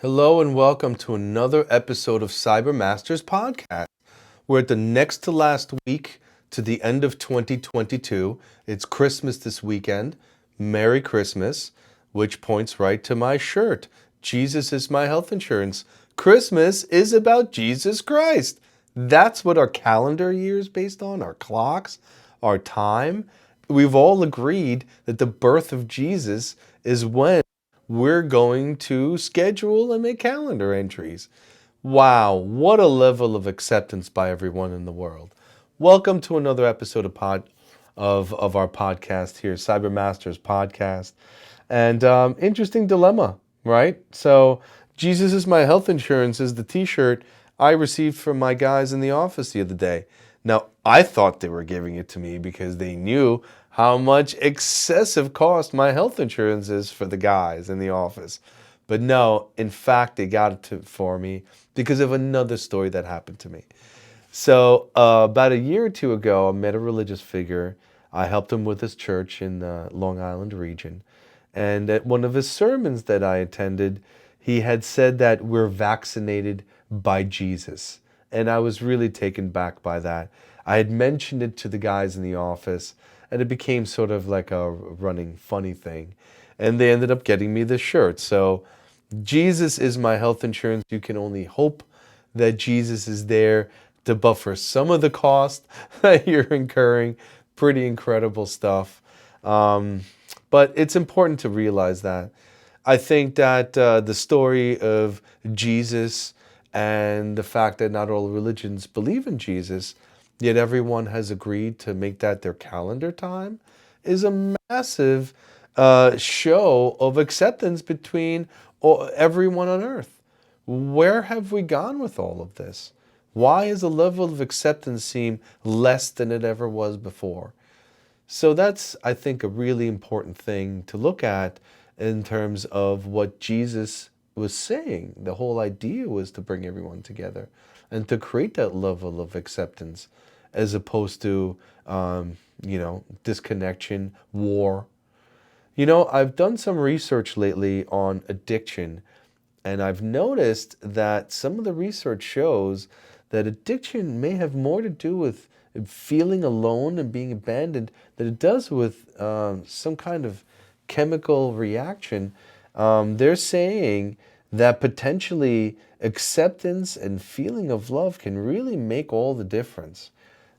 Hello and welcome to another episode of CyberMasters podcast. We're at the next to last week to the end of 2022. It's Christmas this weekend. Merry Christmas, which points right to my shirt. Jesus is my health insurance. Christmas is about Jesus Christ. That's what our calendar year is based on, our clocks, our time. We've all agreed that the birth of Jesus is when we're going to schedule and make calendar entries. Wow, what a level of acceptance by everyone in the world. Welcome to another episode of our podcast here, CyberMasters podcast. And interesting dilemma, right? So, Jesus is my health insurance is the t-shirt I received from my guys in the office the other day. Now, I thought they were giving it to me because they knew how much excessive cost my health insurance is for the guys in the office. But no, in fact, they got it for me because of another story that happened to me. So about a year or two ago, I met a religious figure. I helped him with his church in the Long Island region. And at one of his sermons that I attended, he had said that we're vaccinated by Jesus. And I was really taken back by that. I had mentioned it to the guys in the office, and it became sort of like a running funny thing. And they ended up getting me this shirt. So Jesus is my health insurance. You can only hope that Jesus is there to buffer some of the cost that you're incurring. Pretty incredible stuff. But it's important to realize that. I think that the story of Jesus and the fact that not all religions believe in Jesus, yet everyone has agreed to make that their calendar time, is a massive show of acceptance between everyone on earth. Where have we gone with all of this? Why does the level of acceptance seem less than it ever was before? So that's, I think, a really important thing to look at in terms of what Jesus was saying. The whole idea was to bring everyone together and to create that level of acceptance as opposed to, disconnection, war. I've done some research lately on addiction, and I've noticed that some of the research shows that addiction may have more to do with feeling alone and being abandoned than it does with some kind of chemical reaction. They're saying that potentially acceptance and feeling of love can really make all the difference.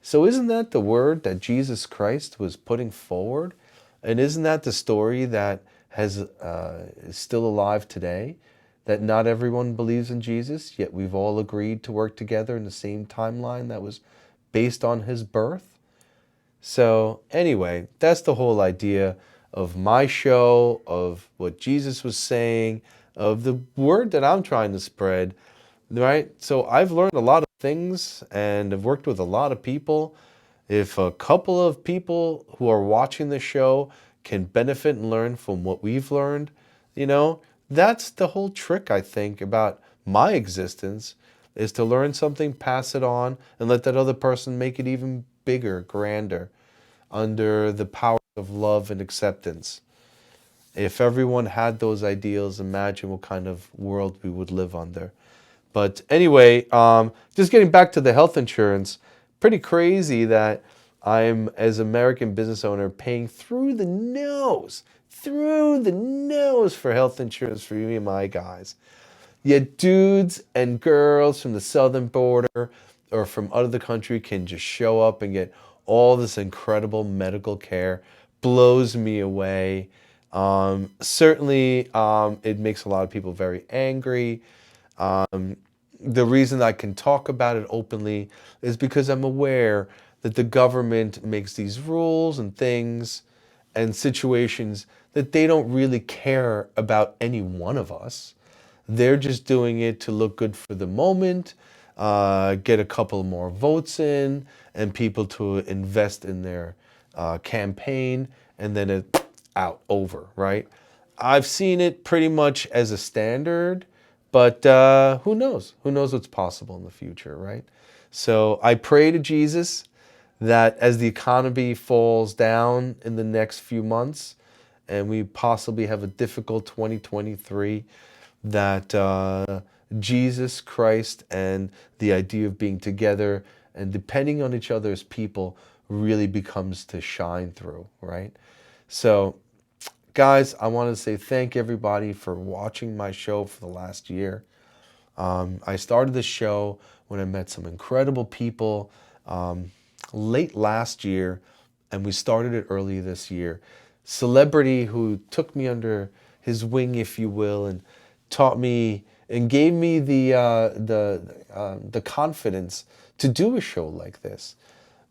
So isn't that the word that Jesus Christ was putting forward? And isn't that the story that is still alive today? That not everyone believes in Jesus, yet we've all agreed to work together in the same timeline that was based on his birth? So anyway, that's the whole idea of my show, of what Jesus was saying, of the word that I'm trying to spread, right? So I've learned a lot of things and I've worked with a lot of people. If a couple of people who are watching the show can benefit and learn from what we've learned, that's the whole trick, I think, about my existence, is to learn something, pass it on, and let that other person make it even bigger, grander, under the power of love and acceptance. If everyone had those ideals, imagine what kind of world we would live under. But anyway, just getting back to the health insurance, pretty crazy that I'm, as an American business owner, paying through the nose for health insurance for me and my guys. Yet dudes and girls from the southern border or from out of the country can just show up and get all this incredible medical care. Blows me away. Certainly, it makes a lot of people very angry. The reason I can talk about it openly is because I'm aware that the government makes these rules and things and situations that they don't really care about any one of us. They're just doing it to look good for the moment, get a couple more votes in, and people to invest in their campaign, and then over, right? I've seen it pretty much as a standard, but who knows? Who knows what's possible in the future, right? So I pray to Jesus that as the economy falls down in the next few months and we possibly have a difficult 2023, that Jesus Christ and the idea of being together and depending on each other as people really becomes to shine through, right? So, guys, I want to say thank everybody for watching my show for the last year. I started this show when I met some incredible people late last year, and we started it early this year. Celebrity who took me under his wing, if you will, and taught me and gave me the confidence to do a show like this.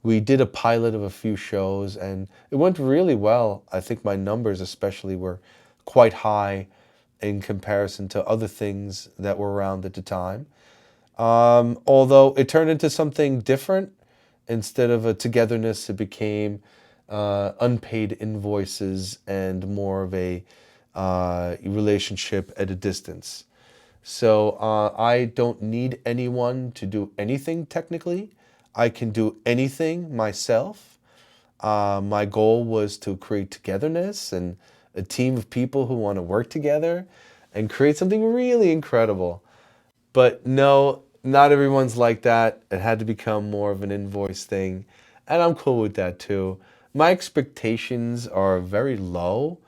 We did a pilot of a few shows, and it went really well. I think my numbers, especially, were quite high in comparison to other things that were around at the time. Although it turned into something different. Instead of a togetherness, it became unpaid invoices and more of a relationship at a distance. So I don't need anyone to do anything technically. I can do anything myself. My goal was to create togetherness and a team of people who want to work together and create something really incredible. But no, not everyone's like that. It had to become more of an invoice thing. And I'm cool with that too. My expectations are very low,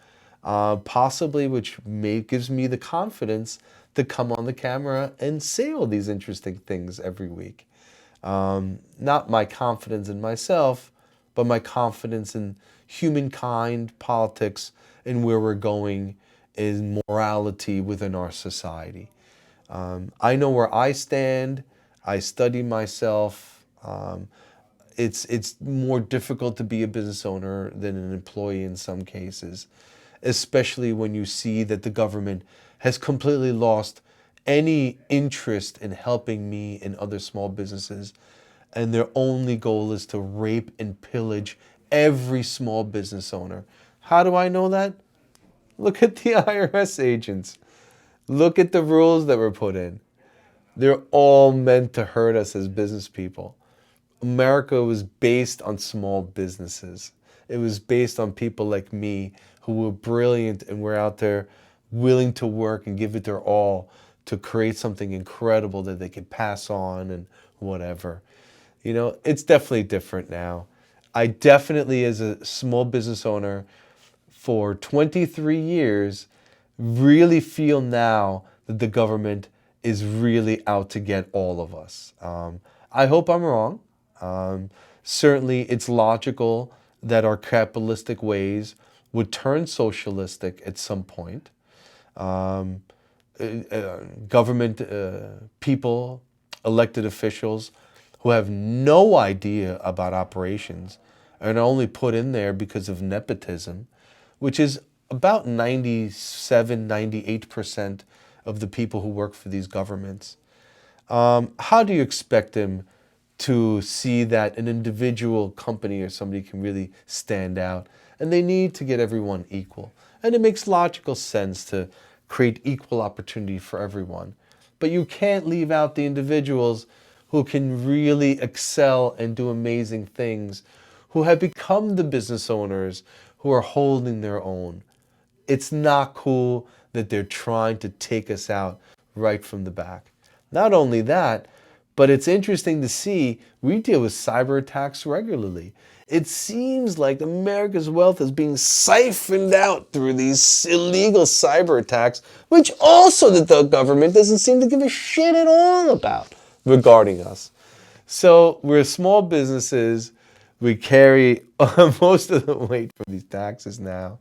possibly which gives me the confidence to come on the camera and say all these interesting things every week. Not my confidence in myself, but my confidence in humankind, politics, and where we're going in morality within our society. I know where I stand. I study myself. It's more difficult to be a business owner than an employee in some cases, especially when you see that the government has completely lost any interest in helping me and other small businesses, and their only goal is to rape and pillage every small business owner. How do I know that? Look at the IRS agents. Look at the rules that were put in. They're all meant to hurt us as business people. America was based on small businesses. It was based on people like me who were brilliant and were out there willing to work and give it their all to create something incredible that they could pass on and whatever. You know, it's definitely different now. I definitely, as a small business owner for 23 years, really feel now that the government is really out to get all of us. I hope I'm wrong. Certainly, it's logical that our capitalistic ways would turn socialistic at some point. Government people, elected officials who have no idea about operations and are only put in there because of nepotism, which is about 97, 98% of the people who work for these governments. How do you expect them to see that an individual company or somebody can really stand out? And they need to get everyone equal. And it makes logical sense to create equal opportunity for everyone. But you can't leave out the individuals who can really excel and do amazing things, who have become the business owners, who are holding their own. It's not cool that they're trying to take us out right from the back. Not only that, but it's interesting to see we deal with cyber attacks regularly. It seems like America's wealth is being siphoned out through these illegal cyber attacks, which also the government doesn't seem to give a shit at all about regarding us. So we're small businesses. We carry most of the weight for these taxes now.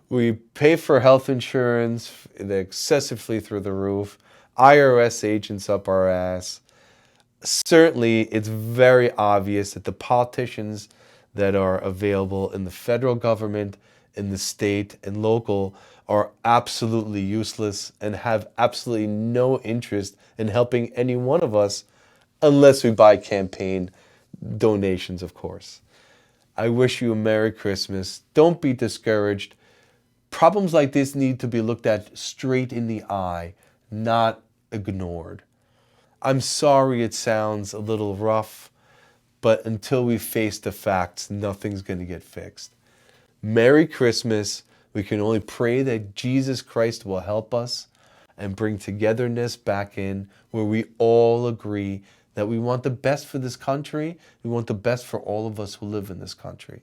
We pay for health insurance, they're excessively through the roof. IRS agents up our ass. Certainly, it's very obvious that the politicians that are available in the federal government, in the state, and local are absolutely useless and have absolutely no interest in helping any one of us unless we buy campaign donations, of course. I wish you a Merry Christmas. Don't be discouraged. Problems like this need to be looked at straight in the eye, not ignored. I'm sorry it sounds a little rough, but until we face the facts, nothing's going to get fixed. Merry Christmas. We can only pray that Jesus Christ will help us. and bring togetherness back in where we all agree that we want the best for this country. We want the best for all of us who live in this country.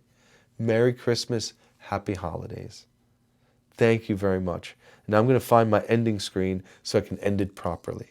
Merry Christmas, Happy Holidays. Thank you very much. Now I'm going to find my ending screen so I can end it properly.